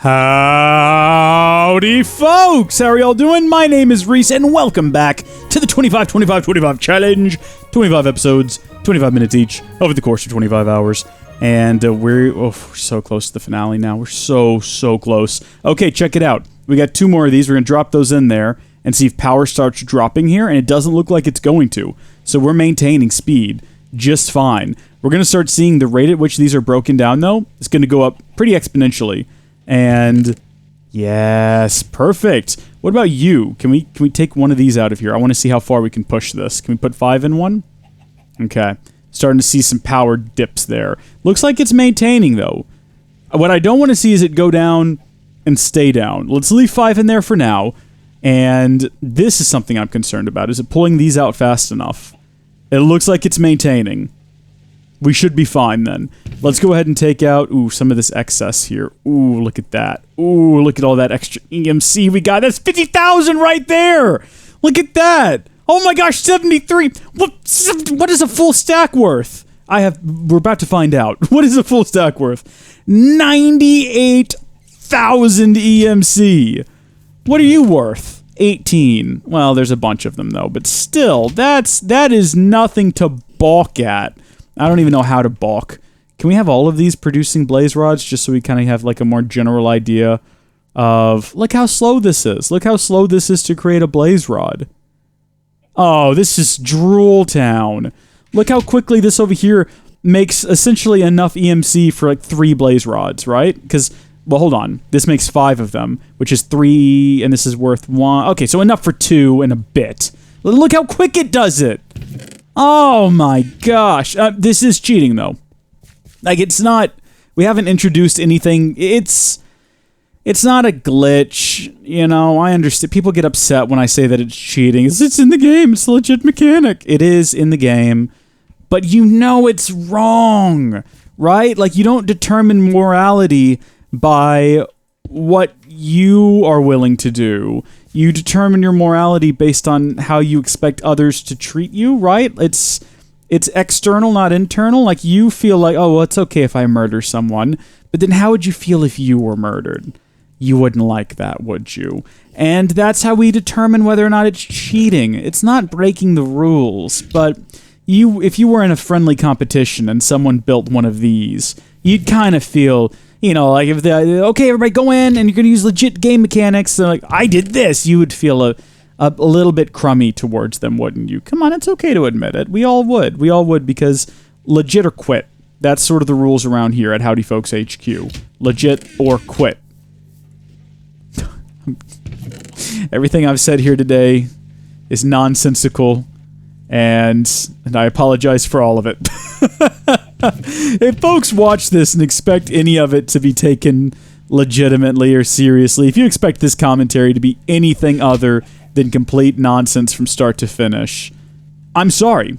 Howdy, folks! How are y'all doing? My name is Reese, and welcome back to the 25-25-25 challenge. 25 episodes, 25 minutes each, over the course of 25 hours. And we're so close to the finale now. We're so close. Okay, check it out. We got two more of these. We're going to drop those in there and see if power starts dropping here, and it doesn't look like it's going to. So we're maintaining speed just fine. We're going to start seeing the rate at which these are broken down, though. It's going to go up pretty exponentially. And yes, perfect. What about you? Can we take one of these out of here? I want to see how far we can push this. Can we put 5 in one? Okay. Starting to see some power dips there. Looks like it's maintaining, though. What I don't want to see is it go down and stay down. Let's leave 5 in there for now. And this is something I'm concerned about. Is it pulling these out fast enough? It looks like it's maintaining. We should be fine then. Let's go ahead and take out, some of this excess here. Look at that. Look at all that extra EMC we got. That's 50,000 right there. Look at that. Oh my gosh, 73. What is a full stack worth? We're about to find out. What is a full stack worth? 98,000 EMC. What are you worth? 18. Well, there's a bunch of them though, but still, that is nothing to balk at. I don't even know how to balk. Can we have all of these producing blaze rods just so we kind of have like a more general idea of, look how slow this is. Look how slow this is to create a blaze rod. Oh, this is Drool Town. Look how quickly this over here makes essentially enough EMC for like 3 blaze rods, right? Because, well, hold on. This makes 5 of them, which is 3, and this is worth 1. Okay, so enough for 2 and a bit. Look how quick it does it. Oh my gosh. This is cheating, though. Like, it's not... We haven't introduced anything... It's not a glitch, you know, I understand. People get upset when I say that it's cheating. It's in the game. It's a legit mechanic. It is in the game. But you know it's wrong, right? Like, you don't determine morality by what you are willing to do. You determine your morality based on how you expect others to treat you, right? It's external, not internal. Like, you feel like, oh, well, it's okay if I murder someone. But then how would you feel if you were murdered? You wouldn't like that, would you? And that's how we determine whether or not it's cheating. It's not breaking the rules, but if you were in a friendly competition and someone built one of these, you'd kind of feel... You know, like if okay, everybody go in and you're going to use legit game mechanics. And like, I did this. You would feel a little bit crummy towards them, wouldn't you? Come on, it's okay to admit it. We all would. We all would because legit or quit. That's sort of the rules around here at Howdy Folks HQ. Legit or quit. Everything I've said here today is nonsensical, and I apologize for all of it. If folks watch this and expect any of it to be taken legitimately or seriously, if you expect this commentary to be anything other than complete nonsense from start to finish, I'm sorry.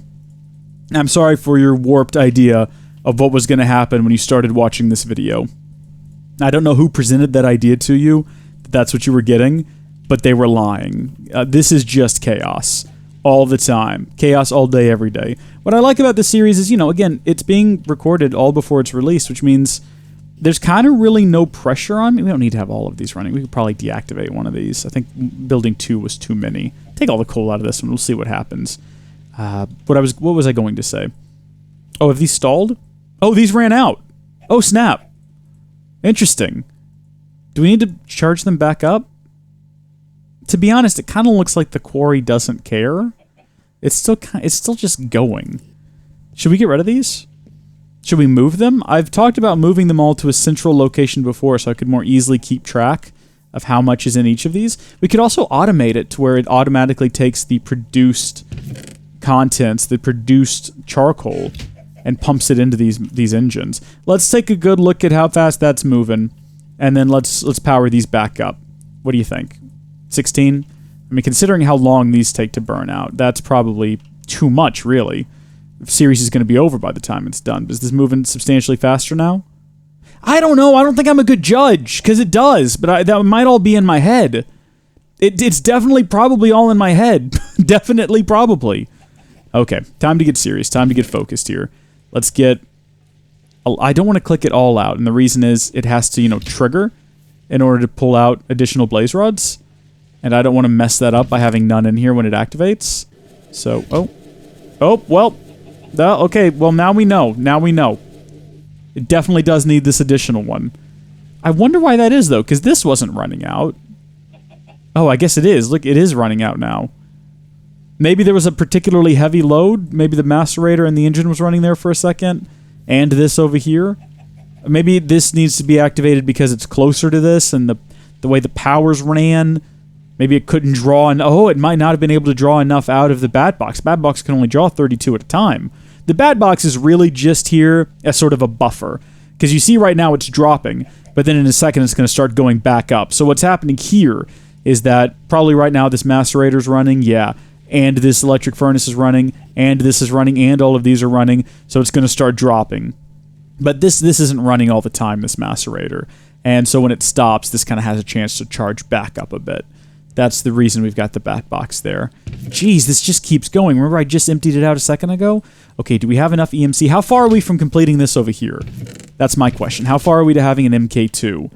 I'm sorry for your warped idea of what was going to happen when you started watching this video. I don't know who presented that idea to you, that that's what you were getting, but they were lying. This is just chaos. All the time. Chaos all day, every day. What I like about this series is, you know, again, it's being recorded all before it's released, which means there's kind of really no pressure on me. We don't need to have all of these running. We could probably deactivate one of these. I think building 2 was too many. Take all the coal out of this one. We'll see what happens. What was I going to say? Oh, have these stalled? Oh, these ran out. Oh, snap. Interesting. Do we need to charge them back up? To be honest, it kind of looks like the quarry doesn't care. It's still just going. Should we get rid of these? Should we move them? I've talked about moving them all to a central location before so I could more easily keep track of how much is in each of these. We could also automate it to where it automatically takes the produced contents, the produced charcoal, and pumps it into these engines. Let's take a good look at how fast that's moving, and then let's power these back up. What do you think? 16? I mean, considering how long these take to burn out, that's probably too much, really. The series is going to be over by the time it's done. Is this moving substantially faster now? I don't know. I don't think I'm a good judge, because it does, but that might all be in my head. It's definitely probably all in my head. Definitely, probably. Okay, time to get serious. Time to get focused here. Let's get... I don't want to click it all out, and the reason is it has to, trigger. in order to pull out additional blaze rods. And I don't want to mess that up by having none in here when it activates. So, okay, well, now we know. It definitely does need this additional one. I wonder why that is, though, because this wasn't running out. Oh, I guess it is. Look, it is running out now. Maybe there was a particularly heavy load. Maybe the macerator and the engine was running there for a second. And this over here. Maybe this needs to be activated because it's closer to this and the way the powers ran. Maybe it couldn't draw, it might not have been able to draw enough out of the bat box. Bat box can only draw 32 at a time. The bat box is really just here as sort of a buffer. Because you see right now it's dropping, but then in a second it's going to start going back up. So what's happening here is that probably right now this macerator's running, and this electric furnace is running, and this is running, and all of these are running, so it's going to start dropping. But this isn't running all the time, this macerator. And so when it stops, this kind of has a chance to charge back up a bit. That's the reason we've got the bat box there. Jeez, this just keeps going. Remember I just emptied it out a second ago? Okay, do we have enough EMC? How far are we from completing this over here? That's my question. How far are we to having an MK2?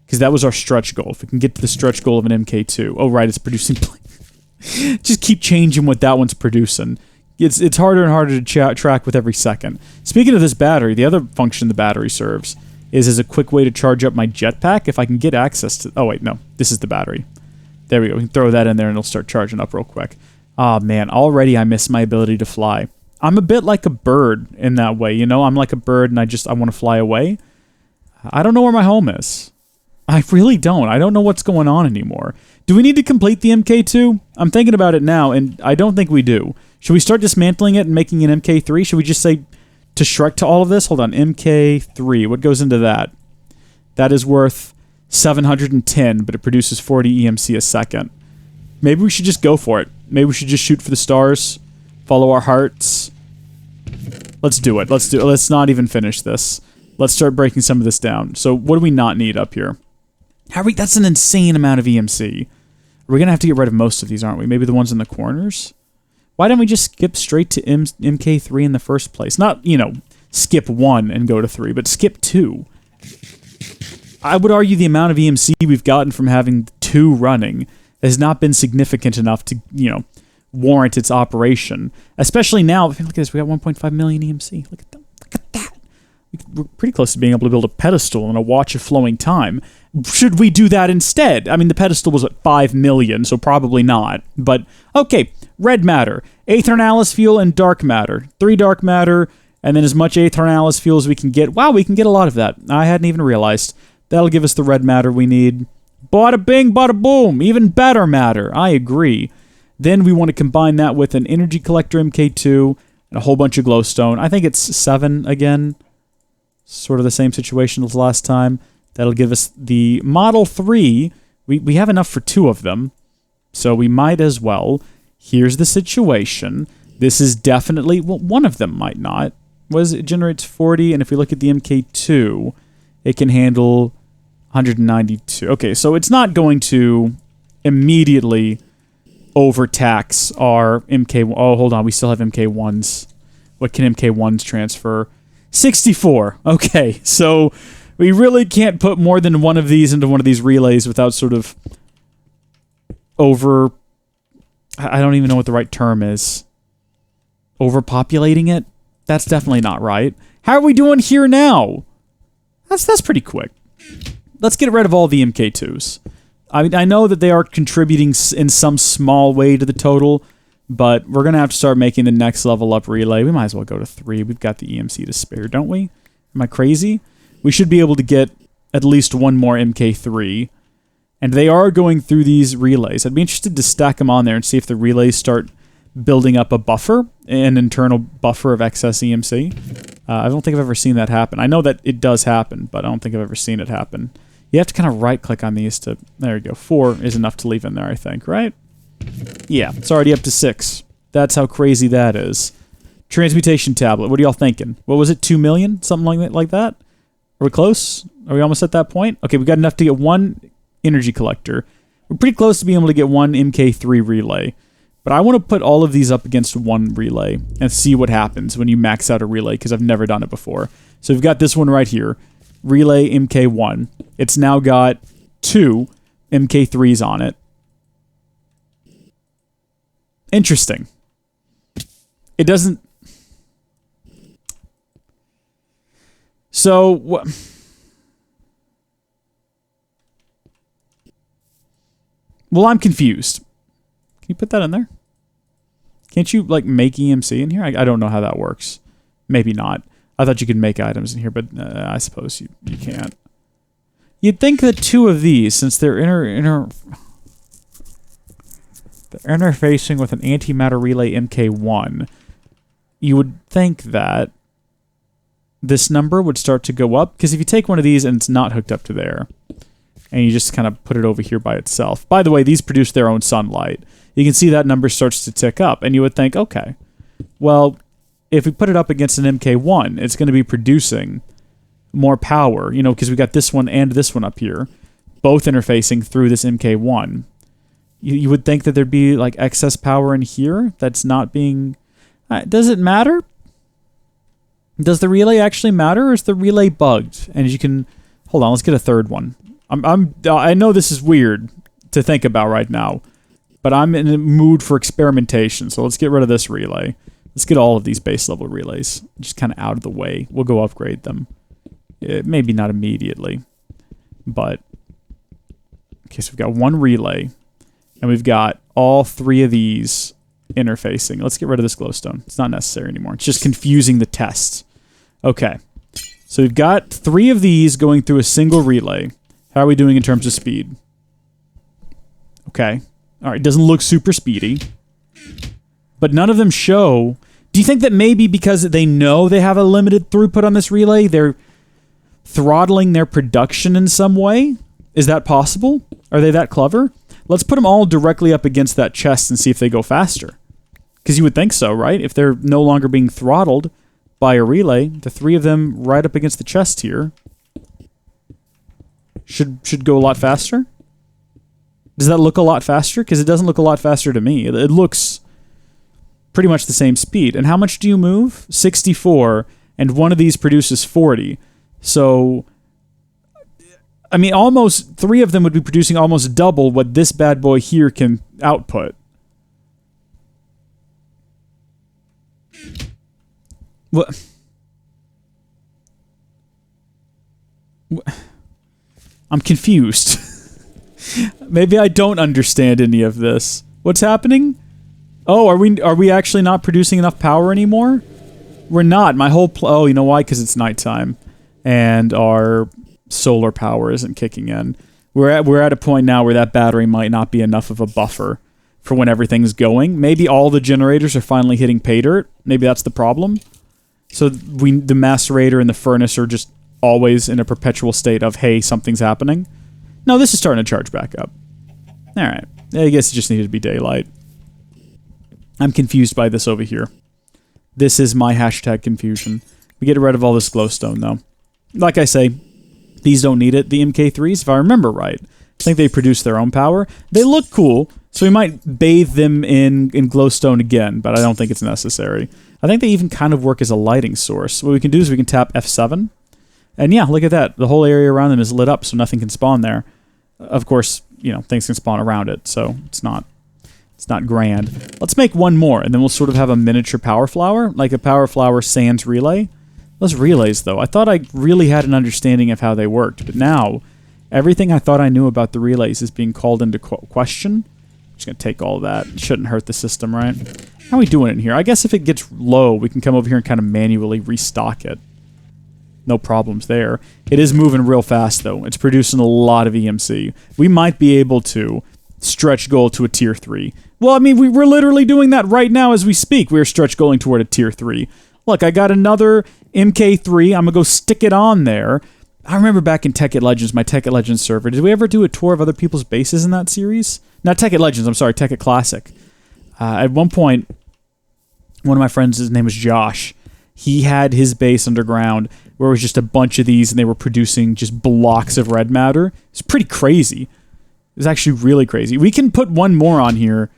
Because that was our stretch goal. If we can get to the stretch goal of an MK2. Oh, right, it's producing... just keep changing what that one's producing. It's harder and harder to track with every second. Speaking of this battery, the other function the battery serves is as a quick way to charge up my jetpack if I can get access to... Oh, wait, no. This is the battery. There we go. We can throw that in there and it'll start charging up real quick. Oh, man. Already I miss my ability to fly. I'm a bit like a bird in that way, you know? I'm like a bird and I want to fly away. I don't know where my home is. I really don't. I don't know what's going on anymore. Do we need to complete the MK2? I'm thinking about it now, and I don't think we do. Should we start dismantling it and making an MK3? Should we just say to Shrek to all of this? Hold on. MK3. What goes into that? That is worth 710, but it produces 40 EMC a second. Maybe we should just go for it. Maybe we should just shoot for the stars, follow our hearts. Let's do it. Let's not even finish this. Let's start breaking some of this down. So what do we not need up here? That's an insane amount of EMC. We're going to have to get rid of most of these, aren't we? Maybe the ones in the corners? Why don't we just skip straight to MK3 in the first place? Not, skip 1 and go to 3, but skip 2. I would argue the amount of EMC we've gotten from having 2 running has not been significant enough to, warrant its operation. Especially now, look at this, we got 1.5 million EMC. Look at that. We're pretty close to being able to build a pedestal and a watch of flowing time. Should we do that instead? I mean, the pedestal was at 5 million, so probably not. But, okay, red matter, aethernalis fuel, and dark matter. 3 dark matter, and then as much aethernalis fuel as we can get. Wow, we can get a lot of that. I hadn't even realized. That'll give us the red matter we need. Bada bing, bada boom. Even better matter. I agree. Then we want to combine that with an energy collector MK2 and a whole bunch of glowstone. I think it's 7 again. Sort of the same situation as last time. That'll give us the Model 3. We have enough for 2 of them, so we might as well. Here's the situation. This is definitely... Well, one of them might not. It generates 40, and if we look at the MK2, it can handle 192. Okay, so it's not going to immediately overtax our MK... Oh, hold on. We still have MK1s. What can MK1s transfer? 64. Okay, so we really can't put more than one of these into one of these relays without sort of over... I don't even know what the right term is. Overpopulating it? That's definitely not right. How are we doing here now? That's pretty quick. Let's get rid of all the MK2s. I mean, I know that they are contributing in some small way to the total, but we're going to have to start making the next level up relay. We might as well go to 3. We've got the EMC to spare, don't we? Am I crazy? We should be able to get at least one more MK3. And they are going through these relays. I'd be interested to stack them on there and see if the relays start building up a buffer, an internal buffer of excess EMC. I don't think I've ever seen that happen. I know that it does happen, but I don't think I've ever seen it happen. You have to kind of right-click on these to... There you go. 4 is enough to leave in there, I think, right? Yeah, it's already up to 6. That's how crazy that is. Transmutation tablet. What are y'all thinking? What was it? 2 million? Something like that? Are we close? Are we almost at that point? Okay, we got enough to get 1 energy collector. We're pretty close to being able to get 1 MK3 relay. But I want to put all of these up against 1 relay and see what happens when you max out a relay, because I've never done it before. So we've got this one right here. Relay MK1. It's now got 2 MK3s on it. Interesting. It doesn't... So, what... Well, I'm confused. Can you put that in there? Can't you, like, make EMC in here? I don't know how that works. Maybe not. I thought you could make items in here, but I suppose you can't. You'd think that 2 of these, since they're interfacing with an antimatter relay MK1, you would think that this number would start to go up. Because if you take one of these and it's not hooked up to there, and you just kind of put it over here by itself. By the way, these produce their own sunlight. You can see that number starts to tick up, and you would think, okay, well, if we put it up against an MK1, it's going to be producing more power, you know, because we got this one and this one up here, both interfacing through this MK1. You would think that there'd be, like, excess power in here that's not being... does it matter? Does the relay actually matter, or is the relay bugged? And you can... Hold on, let's get a third one. I know this is weird to think about right now, but I'm in a mood for experimentation, so let's get rid of this relay. Let's get all of these base level relays just kind of out of the way. We'll go upgrade them. Maybe not immediately, but... Okay, so we've got one relay, and we've got all 3 of these interfacing. Let's get rid of this glowstone. It's not necessary anymore. It's just confusing the test. Okay, so we've got 3 of these going through a single relay. How are we doing in terms of speed? Okay. All right, doesn't look super speedy. But none of them show... Do you think that maybe because they know they have a limited throughput on this relay, they're throttling their production in some way? Is that possible? Are they that clever? Let's put them all directly up against that chest and see if they go faster. Because you would think so, right? If they're no longer being throttled by a relay, the 3 of them right up against the chest here should go a lot faster. Does that look a lot faster? Because it doesn't look a lot faster to me. It looks pretty much the same speed. And how much do you move? 64, and one of these produces 40. So, I mean, almost 3 of them would be producing almost double what this bad boy here can output. What? I'm confused. Maybe I don't understand any of this. What's happening? Oh, are we actually not producing enough power anymore? We're not. My whole oh, you know why? Because it's nighttime, and our solar power isn't kicking in. We're at a point now where that battery might not be enough of a buffer for when everything's going. Maybe all the generators are finally hitting pay dirt. Maybe that's the problem. So the macerator and the furnace are just always in a perpetual state of, hey, something's happening. No, this is starting to charge back up. All right. I guess it just needed to be daylight. I'm confused by this over here. This is my hashtag confusion. We get rid of all this glowstone, though. Like I say, these don't need it. The MK3s, if I remember right, I think they produce their own power. They look cool, so we might bathe them in glowstone again, but I don't think it's necessary. I think they even kind of work as a lighting source. What we can do is we can tap F7. And yeah, look at that. The whole area around them is lit up, so nothing can spawn there. Of course, you know, things can spawn around it, so it's not grand. Let's make one more, and then we'll sort of have a miniature power flower, like a power flower sans relay. Those relays, though, I thought I really had an understanding of how they worked, but now everything I thought I knew about the relays is being called into question. I'm just going to take all of that. It shouldn't hurt the system, right? How are we doing in here? I guess if it gets low, we can come over here and kind of manually restock it. No problems there. It is moving real fast, though. It's producing a lot of EMC. We might be able to stretch goal to a tier 3. Well, I mean, we're literally doing that right now as we speak. We're stretch goaling toward a tier 3. Look, I got another MK3. I'm going to go stick it on there. I remember back in Tekkit Legends, my Tekkit Legends server. Did we ever do a tour of other people's bases in that series? Not Tekkit Legends, I'm sorry, Tekkit Classic. At one point, one of my friends, his name was Josh, he had his base underground where it was just a bunch of these and they were producing just blocks of red matter. It's pretty crazy. It was actually really crazy. We can put one more on here.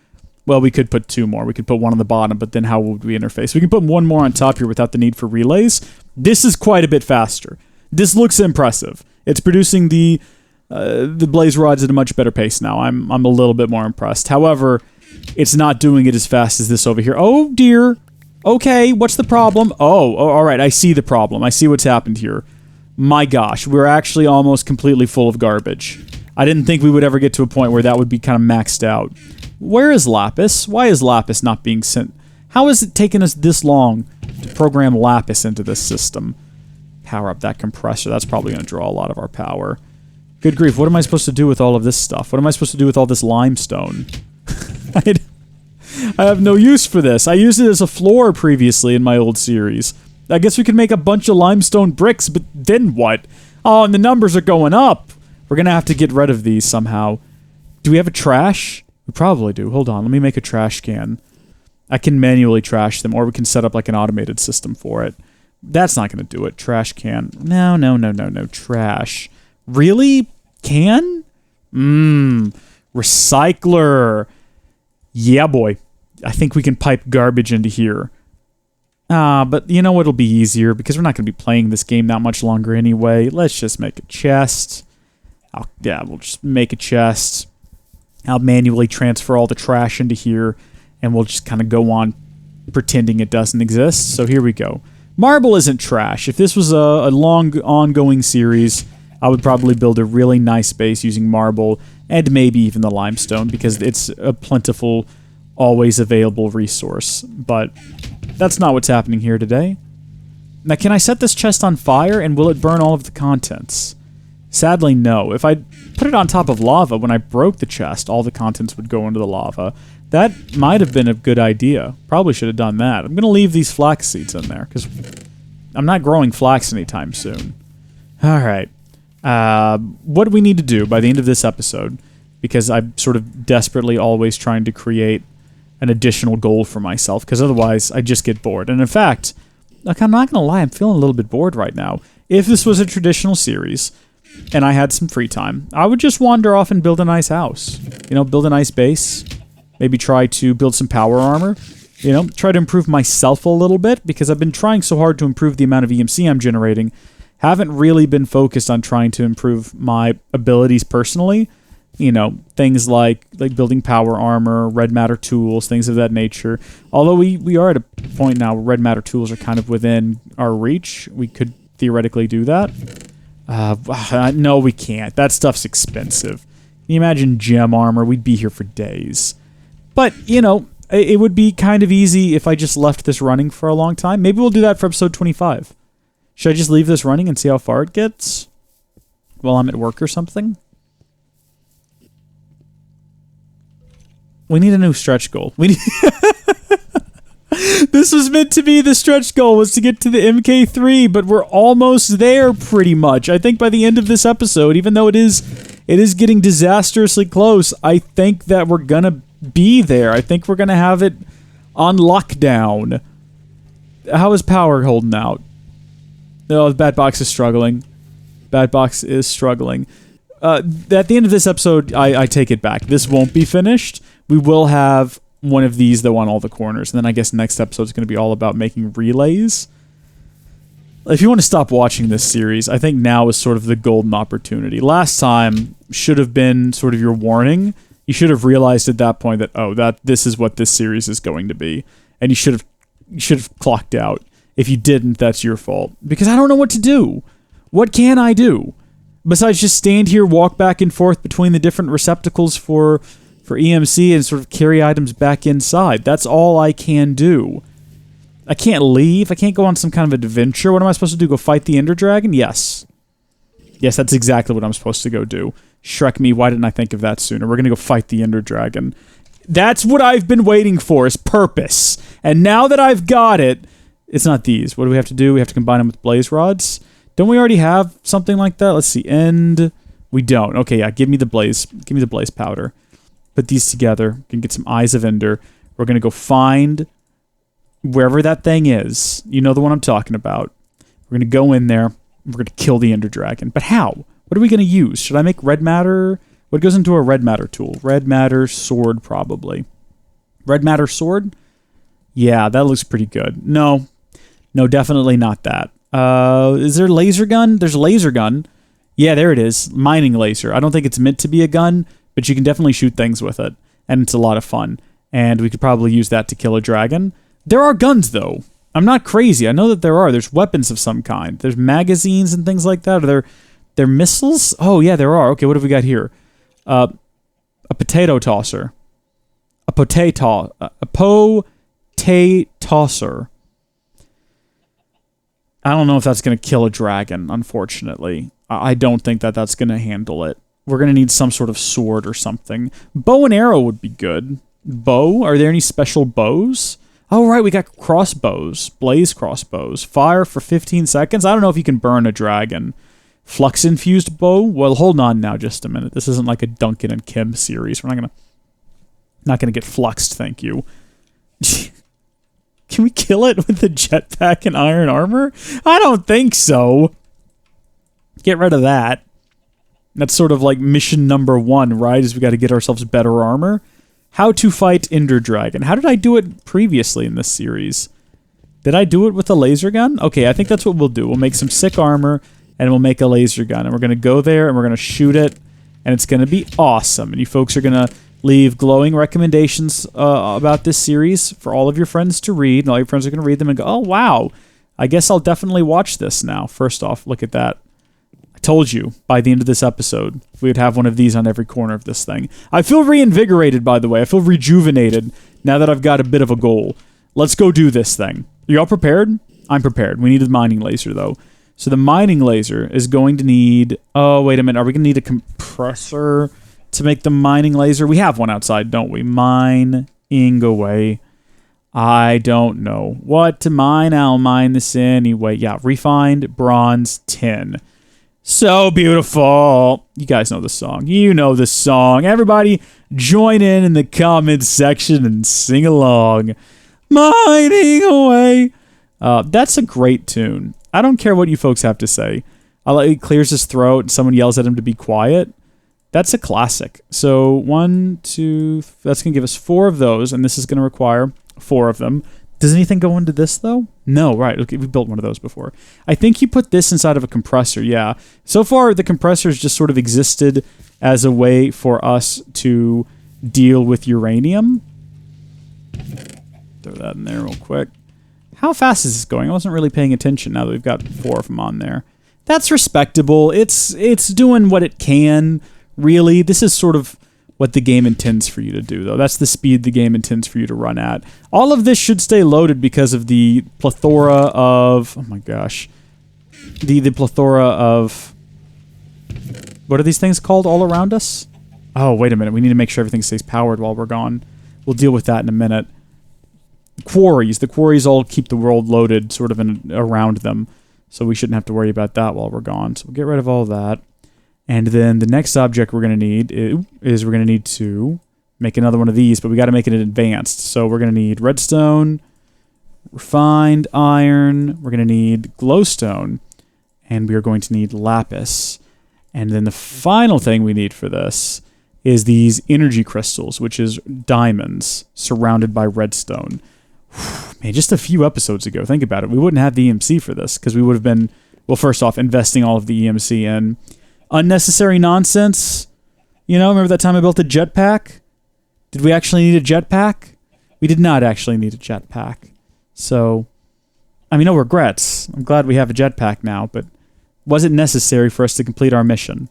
Well, we could put 2 more. We could put one on the bottom, but then how would we interface? We can put one more on top here without the need for relays. This is quite a bit faster. This looks impressive. It's producing the The blaze rod's at a much better pace now. I'm a little bit more impressed. However, it's not doing it as fast as this over here. Oh, dear. Okay, what's the problem? Oh, all right, I see the problem. I see what's happened here. My gosh, we're actually almost completely full of garbage. I didn't think we would ever get to a point where that would be kind of maxed out. Where is Lapis? Why is Lapis not being sent? How has it taken us this long to program Lapis into this system? Power up that compressor. That's probably going to draw a lot of our power. Good grief, what am I supposed to do with all of this stuff? What am I supposed to do with all this limestone? I have no use for this. I used it as a floor previously in my old series. I guess we could make a bunch of limestone bricks, but then what? Oh, and the numbers are going up. We're going to have to get rid of these somehow. Do we have a trash? We probably do. Hold on, let me make a trash can. I can manually trash them, or we can set up like an automated system for it. That's not going to do it. Trash can. No. Trash. Really? Can? Recycler. Yeah, boy. I think we can pipe garbage into here. But you know what'll be easier? Because we're not going to be playing this game that much longer anyway. Let's just make a chest. We'll just make a chest. I'll manually transfer all the trash into here, and we'll just kind of go on pretending it doesn't exist. So here we go. Marble isn't trash. If this was a long, ongoing series, I would probably build a really nice base using marble and maybe even the limestone, because it's a plentiful, always available resource. But that's not what's happening here today. Now, can I set this chest on fire, and will it burn all of the contents? Sadly, no. If I put it on top of lava, when I broke the chest, all the contents would go into the lava. That might have been a good idea. Probably should have done that. I'm going to leave these flax seeds in there, because I'm not growing flax anytime soon. Alright. What do we need to do by the end of this episode? Because I'm sort of desperately always trying to create an additional goal for myself, because otherwise I just get bored. And in fact, look, I'm not going to lie, I'm feeling a little bit bored right now. If this was a traditional series, and I had some free time, I would just wander off and build a nice house. You know, build a nice base. Maybe try to build some power armor. You know, try to improve myself a little bit, because I've been trying so hard to improve the amount of EMC I'm generating. Haven't really been focused on trying to improve my abilities personally. You know, things like building power armor, red matter tools, things of that nature. Although we are at a point now where red matter tools are kind of within our reach. We could theoretically do that. No, we can't. That stuff's expensive. Can you imagine gem armor? We'd be here for days. But, you know, it would be kind of easy if I just left this running for a long time. Maybe we'll do that for episode 25. Should I just leave this running and see how far it gets while I'm at work or something? We need a new stretch goal. We need This was meant to be the stretch goal, was to get to the MK3, but we're almost there pretty much. I think by the end of this episode, even though it is getting disastrously close, I think that we're gonna be there. I think we're gonna have it on lockdown. How is power holding out? No, the Bat Box is struggling. Bat Box is struggling. At the end of this episode, I take it back. This won't be finished. We will have one of these, though, on all the corners. And then I guess next episode is going to be all about making relays. If you want to stop watching this series, I think now is sort of the golden opportunity. Last time should have been sort of your warning. You should have realized at that point that, this is what this series is going to be. And you should have clocked out. If you didn't, that's your fault. Because I don't know what to do. What can I do? Besides just stand here, walk back and forth between the different receptacles for EMC and sort of carry items back inside. That's all I can do. I can't leave. I can't go on some kind of adventure. What am I supposed to do? Go fight the Ender Dragon? Yes. Yes, that's exactly what I'm supposed to go do. Shrek me, why didn't I think of that sooner? We're going to go fight the Ender Dragon. That's what I've been waiting for, is purpose. And now that I've got it, it's not these. What do we have to do? We have to combine them with blaze rods? Don't we already have something like that? Let's see. End. We don't. Okay, yeah, give me the blaze powder. Put these together. We can get some Eyes of Ender. We're going to go find wherever that thing is. You know the one I'm talking about. We're going to go in there. We're going to kill the Ender Dragon. But how? What are we going to use? Should I make red matter? What goes into a red matter tool? Red matter sword, probably. Red matter sword? Yeah, that looks pretty good. No, definitely not that. Is there laser gun? There's a laser gun. Yeah, there it is. Mining laser. I don't think it's meant to be a gun, but you can definitely shoot things with it. And it's a lot of fun. And we could probably use that to kill a dragon. There are guns, though. I'm not crazy. I know that there are. There's weapons of some kind. There's magazines and things like that. Are there missiles? Oh, yeah, there are. Okay, what have we got here? A potato tosser. A potato tosser. I don't know if that's going to kill a dragon, unfortunately. I don't think that that's going to handle it. We're going to need some sort of sword or something. Bow and arrow would be good. Bow? Are there any special bows? Oh, right, we got crossbows. Blaze crossbows. Fire for 15 seconds? I don't know if you can burn a dragon. Flux-infused bow? Well, hold on now just a minute. This isn't like a Duncan and Kim series. We're not gonna get fluxed, thank you. Can we kill it with the jetpack and iron armor? I don't think so. Get rid of that. That's sort of like mission number 1, right? Is we got to get ourselves better armor. How to fight Ender Dragon. How did I do it previously in this series? Did I do it with a laser gun? Okay, I think that's what we'll do. We'll make some sick armor, and we'll make a laser gun. And we're going to go there, and we're going to shoot it, and it's going to be awesome. And you folks are going to leave glowing recommendations about this series for all of your friends to read, and all your friends are going to read them and go, oh, wow, I guess I'll definitely watch this now. First off, look at that. I told you, by the end of this episode, we would have one of these on every corner of this thing. I feel reinvigorated, by the way. I feel rejuvenated now that I've got a bit of a goal. Let's go do this thing. Are you all prepared? I'm prepared. We need a mining laser, though. So the mining laser is going to need... Oh, wait a minute. Are we going to need a compressor to make the mining laser? We have one outside, don't we? Mining away. I don't know what to mine. I'll mine this anyway. Yeah, refined bronze tin. So beautiful. You guys know the song. You know the song. Everybody join in the comments section and sing along. Mining away. That's a great tune. I don't care what you folks have to say. I like he clears his throat and someone yells at him to be quiet. That's a classic. So 1, 2, that's going to give us 4 of those, and this is going to require 4 of them. Does anything go into this, though? No, right. Okay, we built one of those before. I think you put this inside of a compressor, yeah. So far, the compressors just sort of existed as a way for us to deal with uranium. Throw that in there real quick. How fast is this going? I wasn't really paying attention now that we've got 4 of them on there. That's respectable. It's doing what it can, really. This is sort of what the game intends for you to do, though. That's the speed the game intends for you to run at. All of this should stay loaded because of the plethora of... Oh my gosh. The plethora of... What are these things called all around us? Oh, wait a minute. We need to make sure everything stays powered while we're gone. We'll deal with that in a minute. Quarries. The quarries all keep the world loaded sort of around them. So we shouldn't have to worry about that while we're gone. So we'll get rid of all that. And then the next object we're going to need is we're going to need to make another one of these, but we got to make it advanced. So we're going to need redstone, refined iron, we're going to need glowstone, and we are going to need lapis. And then the final thing we need for this is these energy crystals, which is diamonds surrounded by redstone. Man, just a few episodes ago, think about it, we wouldn't have the EMC for this because we would have been, well, first off, investing all of the EMC in unnecessary nonsense. You know, remember that time I built a jetpack? Did we actually need a jetpack? We did not actually need a jetpack. So, I mean, no regrets. I'm glad we have a jetpack now, but was it necessary for us to complete our mission?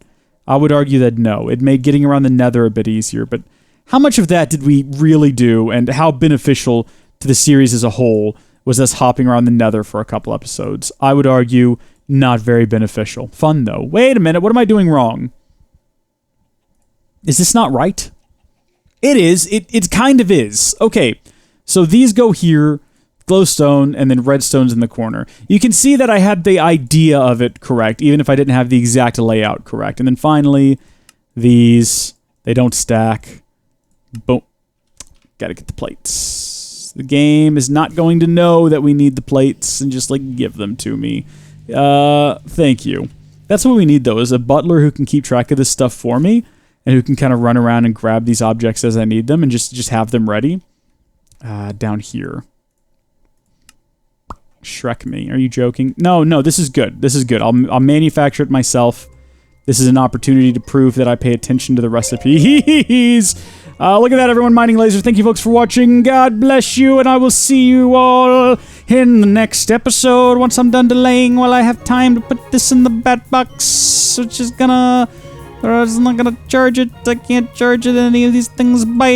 I would argue that no. It made getting around the nether a bit easier, but how much of that did we really do, and how beneficial to the series as a whole was us hopping around the nether for a couple episodes? I would argue not very beneficial. Fun, though. Wait a minute, what am I doing wrong? Is this not right? It is. It kind of is. Okay, so these go here, glowstone, and then redstone's in the corner. You can see that I had the idea of it correct, even if I didn't have the exact layout correct. And then finally, these, they don't stack. Boom. Gotta get the plates. The game is not going to know that we need the plates and just, like, give them to me. Thank you. That's what we need, though, is a butler who can keep track of this stuff for me and who can kind of run around and grab these objects as I need them and just have them ready. Down here. Shrek me. Are you joking? No, this is good. This is good. I'll manufacture it myself. This is an opportunity to prove that I pay attention to the recipes. Look at that, everyone. Mining Laser. Thank you, folks, for watching. God bless you, and I will see you all in the next episode once I'm done delaying while I have time to put this in the bat box, which is gonna... Or it's not gonna charge it. I can't charge it in any of these things. Bye!